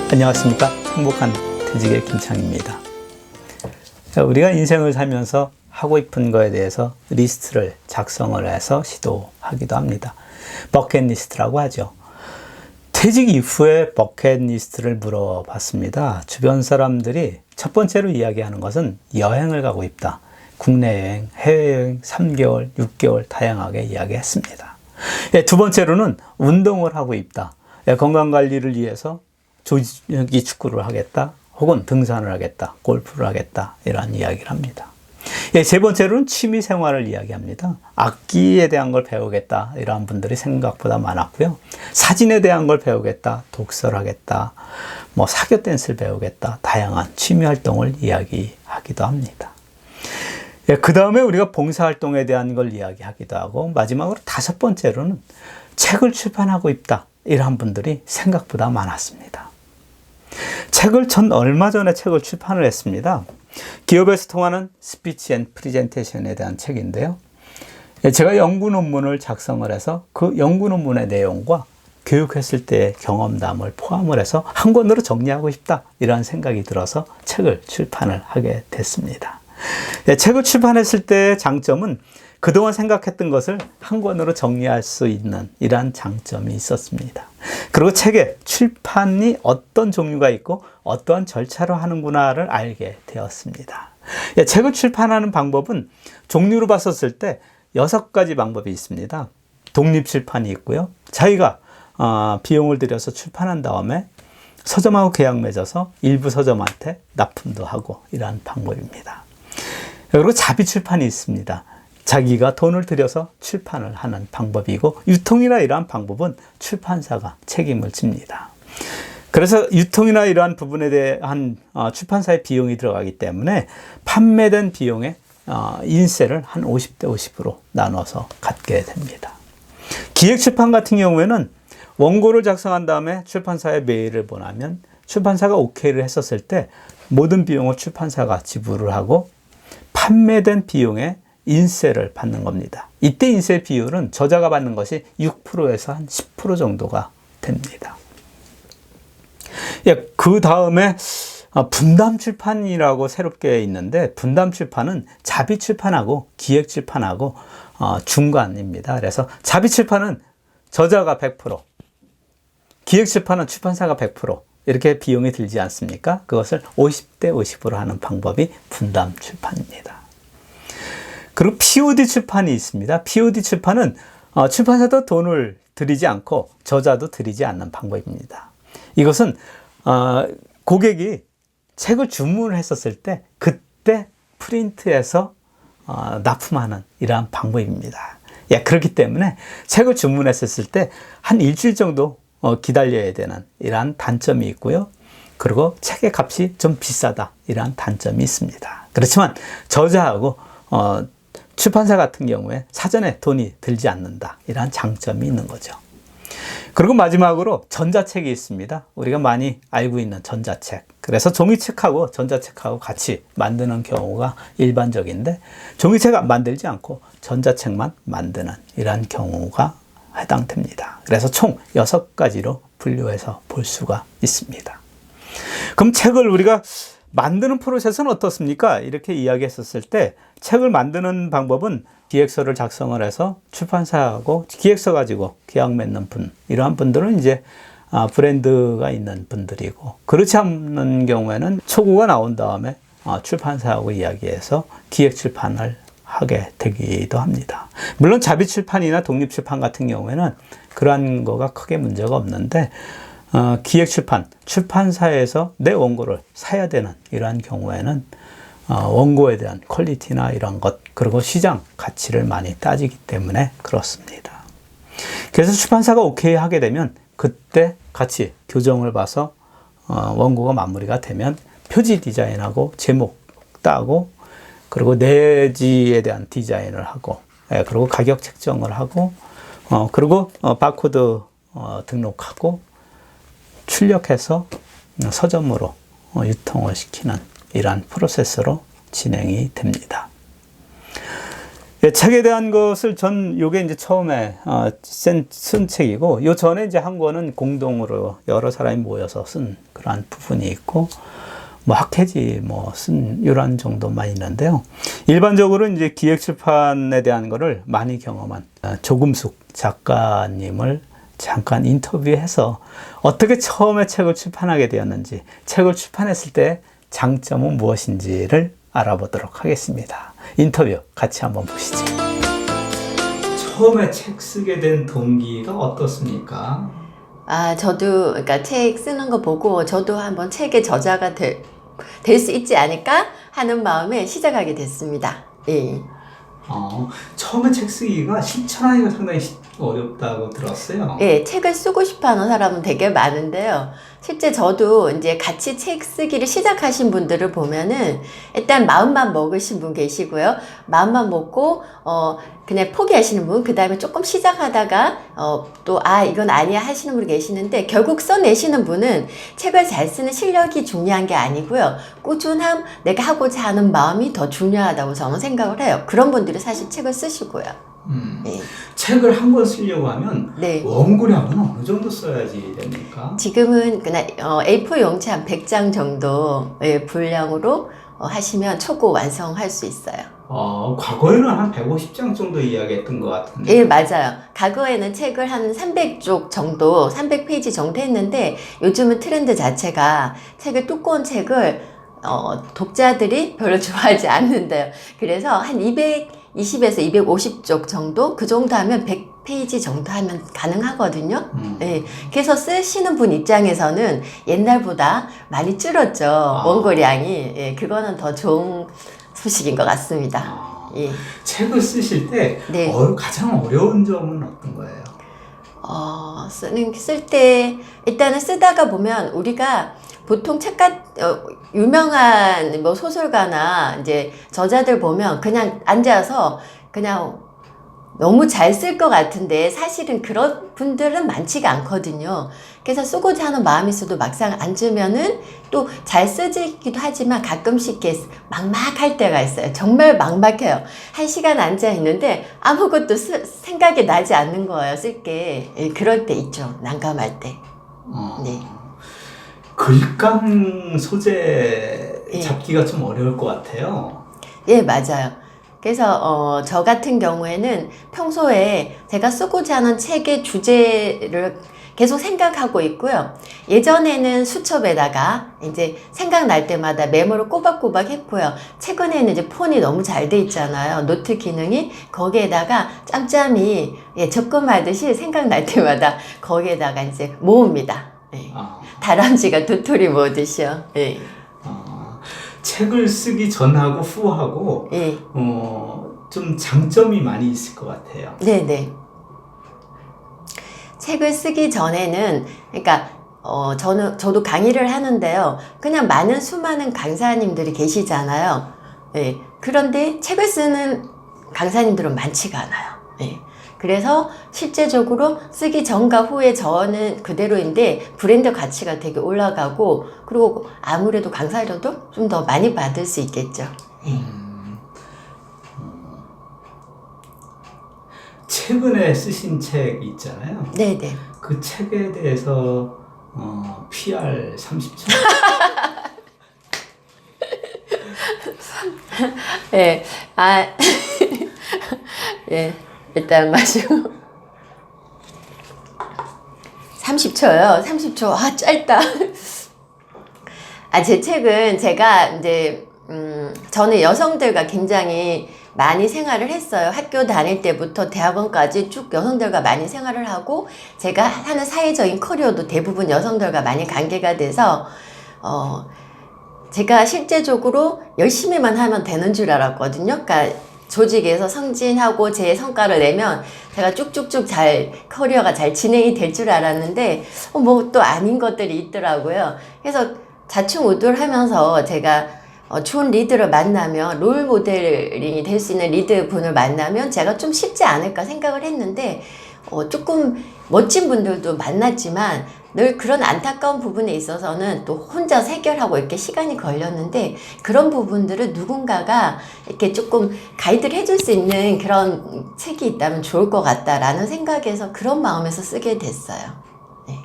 안녕하십니까. 행복한 퇴직의 김창입니다. 우리가 인생을 살면서 하고 싶은 거에 대해서 리스트를 작성을 해서 시도하기도 합니다. 버킷리스트라고 하죠. 퇴직 이후에 버킷리스트를 물어봤습니다. 주변 사람들이 첫 번째로 이야기하는 것은 여행을 가고 싶다. 국내 여행, 해외여행 3개월, 6개월 다양하게 이야기했습니다. 두 번째로는 운동을 하고 싶다. 건강관리를 위해서 조기 축구를 하겠다. 혹은 등산을 하겠다. 골프를 하겠다. 이런 이야기를 합니다. 세 번째로는 취미 생활을 이야기합니다. 악기에 대한 걸 배우겠다. 이러한 분들이 생각보다 많았고요. 사진에 대한 걸 배우겠다. 독서를 하겠다. 사교 댄스를 배우겠다. 다양한 취미 활동을 이야기하기도 합니다. 그 다음에 우리가 봉사활동에 대한 걸 이야기하기도 하고, 마지막으로 다섯 번째로는 책을 출판하고 싶다. 이러한 분들이 생각보다 많았습니다. 전 얼마 전에 책을 출판을 했습니다. 기업에서 통하는 스피치 앤 프리젠테이션에 대한 책인데요. 제가 연구 논문을 작성을 해서 그 연구 논문의 내용과 교육했을 때의 경험담을 포함을 해서 한 권으로 정리하고 싶다. 이런 생각이 들어서 책을 출판을 하게 됐습니다. 책을 출판했을 때의 장점은 그동안 생각했던 것을 한 권으로 정리할 수 있는 이러한 장점이 있었습니다. 그리고 책의 출판이 어떤 종류가 있고 어떠한 절차로 하는구나를 알게 되었습니다. 책을 출판하는 방법은 종류로 봤었을 때 6가지 방법이 있습니다. 독립출판이 있고요. 자기가 비용을 들여서 출판한 다음에 서점하고 계약 맺어서 일부 서점한테 납품도 하고 이러한 방법입니다. 그리고 자비출판이 있습니다. 자기가 돈을 들여서 출판을 하는 방법이고, 유통이나 이러한 방법은 출판사가 책임을 집니다. 그래서 유통이나 이러한 부분에 대한 출판사의 비용이 들어가기 때문에 판매된 비용의 인세를 한 50대 50으로 나눠서 갖게 됩니다. 기획출판 같은 경우에는 원고를 작성한 다음에 출판사에 메일을 보내면 출판사가 오케이를 했었을 때 모든 비용을 출판사가 지불을 하고 판매된 비용의 인세를 받는 겁니다. 이때 인세 비율은 저자가 받는 것이 6%에서 한 10% 정도가 됩니다. 그 다음에 분담 출판이라고 새롭게 있는데, 분담 출판은 자비 출판하고 기획 출판하고 중간입니다. 그래서 자비 출판은 저자가 100%, 기획 출판은 출판사가 100% 이렇게 비용이 들지 않습니까? 그것을 50대 50으로 하는 방법이 분담 출판입니다. 그리고 POD 출판이 있습니다. POD 출판은 출판사도 돈을 들이지 않고 저자도 들이지 않는 방법입니다. 이것은 고객이 책을 주문을 했었을 때 그때 프린트해서 납품하는 이러한 방법입니다. 그렇기 때문에 책을 주문했었을 때 한 일주일 정도 기다려야 되는 이러한 단점이 있고요. 그리고 책의 값이 좀 비싸다 이러한 단점이 있습니다. 그렇지만 저자하고 출판사 같은 경우에 사전에 돈이 들지 않는다. 이러한 장점이 있는 거죠. 그리고 마지막으로 전자책이 있습니다. 우리가 많이 알고 있는 전자책. 그래서 종이책하고 전자책하고 같이 만드는 경우가 일반적인데, 종이책 만들지 않고 전자책만 만드는 이러한 경우가 해당됩니다. 그래서 총 6가지로 분류해서 볼 수가 있습니다. 그럼 책을 우리가 만드는 프로세스는 어떻습니까? 이렇게 이야기했었을 때 책을 만드는 방법은 기획서를 작성을 해서 출판사하고 기획서 가지고 계약 맺는 분, 이러한 분들은 이제 브랜드가 있는 분들이고, 그렇지 않는 경우에는 초고가 나온 다음에 출판사하고 이야기해서 기획 출판을 하게 되기도 합니다. 물론 자비 출판이나 독립 출판 같은 경우에는 그러한 거가 크게 문제가 없는데, 기획 출판, 출판사에서 내 원고를 사야 되는 이러한 경우에는 원고에 대한 퀄리티나 이런 것, 그리고 시장 가치를 많이 따지기 때문에 그렇습니다. 그래서 출판사가 오케이 하게 되면 그때 같이 교정을 봐서 원고가 마무리가 되면 표지 디자인하고 제목 따고, 그리고 내지에 대한 디자인을 하고, 그리고 가격 책정을 하고, 그리고 바코드 등록하고 출력해서 서점으로 유통을 시키는 이러한 프로세스로 진행이 됩니다. 책에 대한 것을 전 요게 이제 처음에 쓴 책이고, 요 전에 이제 한 권은 공동으로 여러 사람이 모여서 쓴 그러한 부분이 있고, 뭐 학회지 뭐 쓴 이런 정도만 있는데요. 일반적으로 이제 기획 출판에 대한 거를 많이 경험한 조금숙 작가님을 잠깐 인터뷰해서 어떻게 처음에 책을 출판하게 되었는지, 책을 출판했을 때 장점은 무엇인지를 알아보도록 하겠습니다. 인터뷰 같이 한번 보시죠. 처음에 책 쓰게 된 동기가 어떻습니까? 저도 그러니까 책 쓰는 거 보고 저도 한번 책의 저자가 될 수 있지 않을까 하는 마음에 시작하게 됐습니다. 예. 처음에 책 쓰기가 실천하기가 상당히 어렵다고 들었어요. 예, 책을 쓰고 싶어 하는 사람은 되게 많은데요. 실제 저도 이제 같이 책 쓰기를 시작하신 분들을 보면은 일단 마음만 먹으신 분 계시고요. 마음만 먹고, 그냥 포기하시는 분, 그 다음에 조금 시작하다가, 또, 이건 아니야 하시는 분이 계시는데, 결국 써내시는 분은 책을 잘 쓰는 실력이 중요한 게 아니고요. 꾸준함, 내가 하고자 하는 마음이 더 중요하다고 저는 생각을 해요. 그런 분들이 사실 책을 쓰시고요. 네. 책을 한 권 쓰려고 하면 네. 원고량은 어느 정도 써야지 됩니까? 지금은 그냥 A4 용지 한 100장 정도의 분량으로 하시면 초고 완성할 수 있어요. 과거에는 한 150장 정도 이야기했던 것 같은데. 예, 맞아요. 과거에는 책을 한 300쪽 정도, 300페이지 정도 했는데 요즘은 트렌드 자체가 책을 두꺼운 책을 독자들이 별로 좋아하지 않는데요. 그래서 한 220에서 250쪽 정도, 그 정도 하면 100페이지 정도 하면 가능하거든요. 예, 그래서 쓰시는 분 입장에서는 옛날보다 많이 줄었죠. 원고량이. 예, 그거는 더 좋은 소식인 것 같습니다. 예. 책을 쓰실 때 네. 가장 어려운 점은 어떤 거예요? 쓸 때, 일단은 쓰다가 보면 우리가 보통 유명한 뭐 소설가나 이제 저자들 보면 그냥 앉아서 그냥 너무 잘 쓸 것 같은데 사실은 그런 분들은 많지가 않거든요. 그래서 쓰고자 하는 마음이 있어도 막상 앉으면은 또 잘 쓰기도 하지만 가끔씩 이렇게 막막할 때가 있어요. 정말 막막해요. 1시간 앉아 있는데 아무것도 생각이 나지 않는 거예요. 쓸 게. 예, 그럴 때 있죠. 난감할 때. 네. 글감 소재 예. 잡기가 좀 어려울 것 같아요. 예, 맞아요. 그래서 저 같은 경우에는 평소에 제가 쓰고자 하는 책의 주제를 계속 생각하고 있고요. 예전에는 수첩에다가 이제 생각날 때마다 메모를 꼬박꼬박 했고요. 최근에는 이제 폰이 너무 잘 돼 있잖아요. 노트 기능이. 거기에다가 짬짬이 적금하듯이 생각날 때마다 거기에다가 이제 모읍니다. 예. 다람쥐가 도토리 모으듯이요. 예. 책을 쓰기 전하고 후하고 예. 좀 장점이 많이 있을 것 같아요. 네네. 책을 쓰기 전에는, 그러니까, 저도 강의를 하는데요. 그냥 수많은 강사님들이 계시잖아요. 예. 그런데 책을 쓰는 강사님들은 많지가 않아요. 예. 그래서 실제적으로 쓰기 전과 후에 저는 그대로인데 브랜드 가치가 되게 올라가고, 그리고 아무래도 강사료도 좀 더 많이 받을 수 있겠죠. 예. 최근에 쓰신 책 있잖아요. 네네. 그 책에 대해서 PR 30초? 예. 예. 일단 마시고 30초요. 30초. 짧다. 제 책은 제가 이제 저는 여성들과 굉장히 많이 생활을 했어요. 학교 다닐 때부터 대학원까지 쭉 여성들과 많이 생활을 하고 제가 하는 사회적인 커리어도 대부분 여성들과 많이 관계가 돼서 제가 실제적으로 열심히만 하면 되는 줄 알았거든요. 그러니까 조직에서 승진하고 제 성과를 내면 제가 쭉쭉쭉 커리어가 잘 진행이 될 줄 알았는데 뭐 또 아닌 것들이 있더라고요. 그래서 자충우돌 하면서 제가 좋은 리더를 만나면 롤 모델이 될 수 있는 리더 분을 만나면 제가 좀 쉽지 않을까 생각을 했는데 조금 멋진 분들도 만났지만 늘 그런 안타까운 부분에 있어서는 또 혼자 해결하고 이렇게 시간이 걸렸는데, 그런 부분들을 누군가가 이렇게 조금 가이드를 해줄 수 있는 그런 책이 있다면 좋을 것 같다라는 생각에서 그런 마음에서 쓰게 됐어요. 네.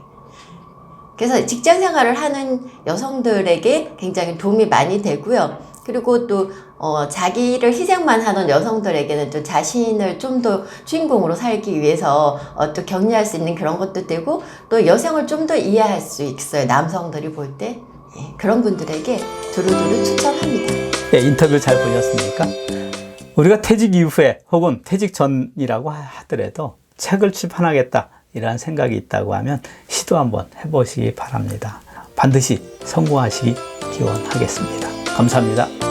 그래서 직장 생활을 하는 여성들에게 굉장히 도움이 많이 되고요. 그리고 또 자기를 희생만 하는 여성들에게는 또 자신을 좀 더 주인공으로 살기 위해서 또 격려할 수 있는 그런 것도 되고, 또 여성을 좀 더 이해할 수 있어요. 남성들이 볼 때. 예, 그런 분들에게 두루두루 추천합니다. 네, 인터뷰 잘 보셨습니까? 우리가 퇴직 이후에 혹은 퇴직 전이라고 하더라도 책을 출판하겠다 이런 생각이 있다고 하면 시도 한번 해보시기 바랍니다. 반드시 성공하시기 기원하겠습니다. 감사합니다.